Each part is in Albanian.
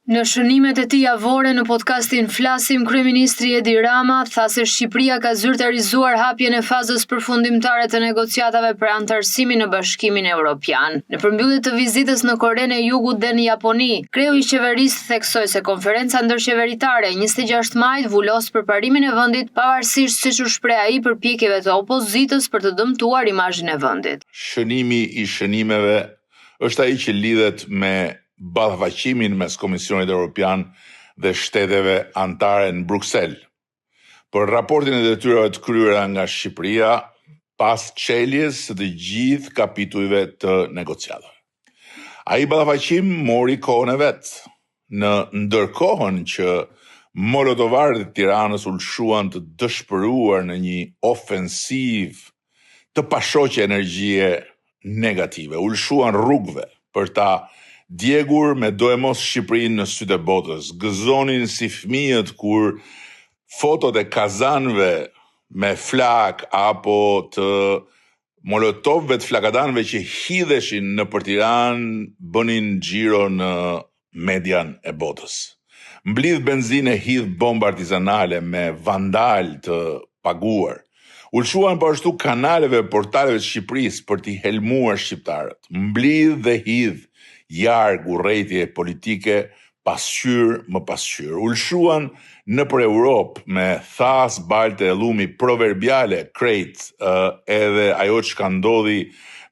Në shënimet e tij javore në podcastin Flasim, kryeministri Edi Rama tha se Shqipëria ka zyrtarizuar hapjen e fazës përfundimtare të negociatave për anëtarësimin në Bashkimin Evropian. Në përmbyllje të vizitës në Korenë e Jugut dhe në Japoni, kreu i qeverisë theksoi se konferenca ndërqeveritare 26 majit vulos përparimin e vendit, pavarësisht siç u shpreh ai përpjekjeve të opozitës për të dëmtuar imazhin e vendit. Shënimi i shënimeve është ai që lidhet me ballafaqësimin mes Komisionit Evropian dhe shteteve anëtare në Bruksel për raportin e detyrave të kryera nga Shqipëria pas çeljes së të gjithë kapitujve të negociatave. Ai ballafaqim mori kohën e vet, në ndërkohën që molotovarët e Tiranës ulshuan të dëshpëruar në një ofensiv të pashoqe energjie negative, ulshuan rrugëve për ta djegur me do e mos Shqipërinë në sytë e botës, gëzonin si fëmijët kur fotot e kazanëve me flak apo të molotovëve të flakadanëve që hidheshin në për Tiranë bënin xhiro në median e botës. Mblidh benzinë, hidh bomba artizanale me vandal të paguar. Ulshuan po ashtu kanaleve e portaleve të Shqipërisë për t'i helmuar shqiptarët. Mblidh dhe hidh jarg urrejtje politike pasqyr më pasqyr. Ulshuan në për Europë me thas, balte e llumi proverbiale krejt edhe ajo që ka ndodhi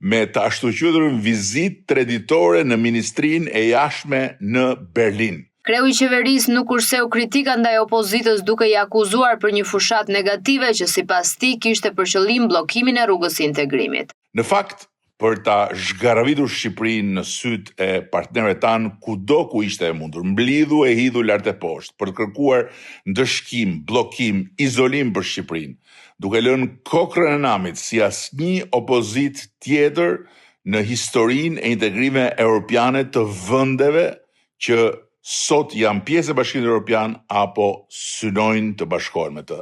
me të ashtu quajturën vizitë treditore në Ministrinë e Jashtme në Berlin. Kreu i qeverisë nuk kurseu kritika ndaj opozitës duke i akuzuar për një fushat negative që sipas tij kishte për qëllim bllokimin e rrugës së integrimit. Në fakt, për ta zhgaravitur Shqipërinë në sytë e partnerëve tanë kudo ku ishte e mundur, mblidhu e hidhu lart e poshtë për të kërkuar ndëshkim, bllokim, izolim për Shqipërinë, duke lënë kokrën e namit si asnjë opozit tjetër në historinë e integrimeve europiane të vendeve që sot janë pjesë e Bashkimit Evropian apo synojnë të bashkohen me të.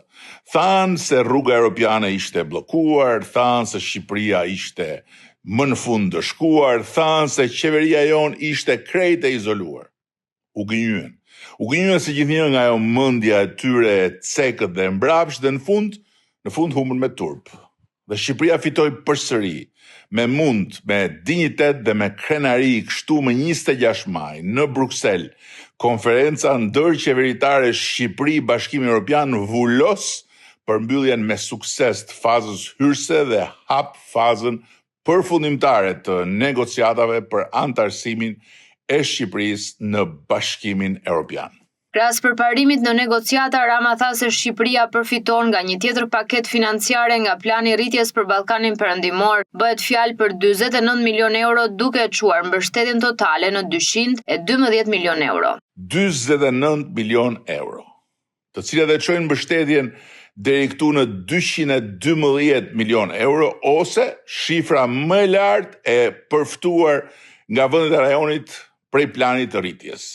Thanë se rruga europiane ishte bllokuar, thanë se Shqipëria ishte më në fund dëshkuar, thanë se qeveria jon ishte krejt e izoluar. U gënjyen si gjithnjë nga ajo mendja e tyre e cekët dhe mbrapsht dhe në fund humbën me turp. Dhe Shqipëria fitoi përsëri me mund, me dinjitet dhe me krenari kështu më 26 maj në Bruksel, konferenca ndërqeveritare Shqipëri Bashkimi Evropian vulos përmbylljen me sukses të fazës hyrëse dhe hap fazën përfundimtare të negociatave për anëtarësimin e Shqipërisë në Bashkimin Evropian. Krahas përparimit në negociata, Rama tha se Shqipëria përfiton nga një tjetër paketë financiare nga plani rritjes për Ballkanin Perëndimor. Bëhet fjalë për 49 milion euro duke çuar mbështetjen totale në 212 milion euro. 49 milion euro, të cilat e çojnë mbështetjen deri këtu në 212 milion euro, ose shifra më e lartë e përftuar nga vendet e rajonit prej planit të rritjes.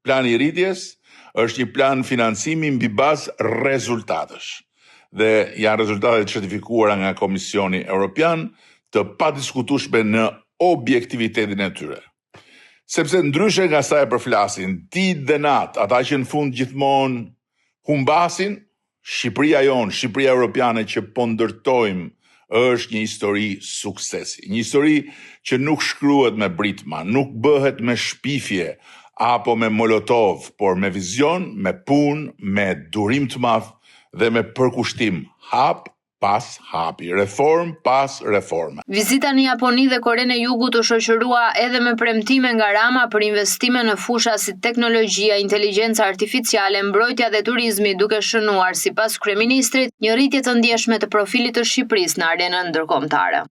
Plani i rritjes është një plan financimi mbi bazë rezultatesh dhe janë rezultate certifikuara nga Komisioni Evropian të padiskutueshme në objektivitetin e tyre. Sepse ndryshe nga sa e përflasin ditë dhe natë ata që në fund gjithmonë humbasin, Shqipëria jon, Shqipëria Evropiane që po ndërtojmë është një histori suksesi. Një histori që nuk shkruhet me britma, nuk bëhet me shpifje apo me molotov, por me vizion, me punë, me durim të madh dhe me përkushtim, hap pas hapi, reform pas reforme. Vizita në Japoni dhe Korenë e Jugut u shoqërua edhe me premtime nga Rama për investime në fusha si teknologjia, inteligjenca artificiale, mbrojtja dhe turizmi, duke shënuar sipas kryeministrit një rritje të ndjeshme të profilit të Shqipërisë në arenën ndërkombëtare.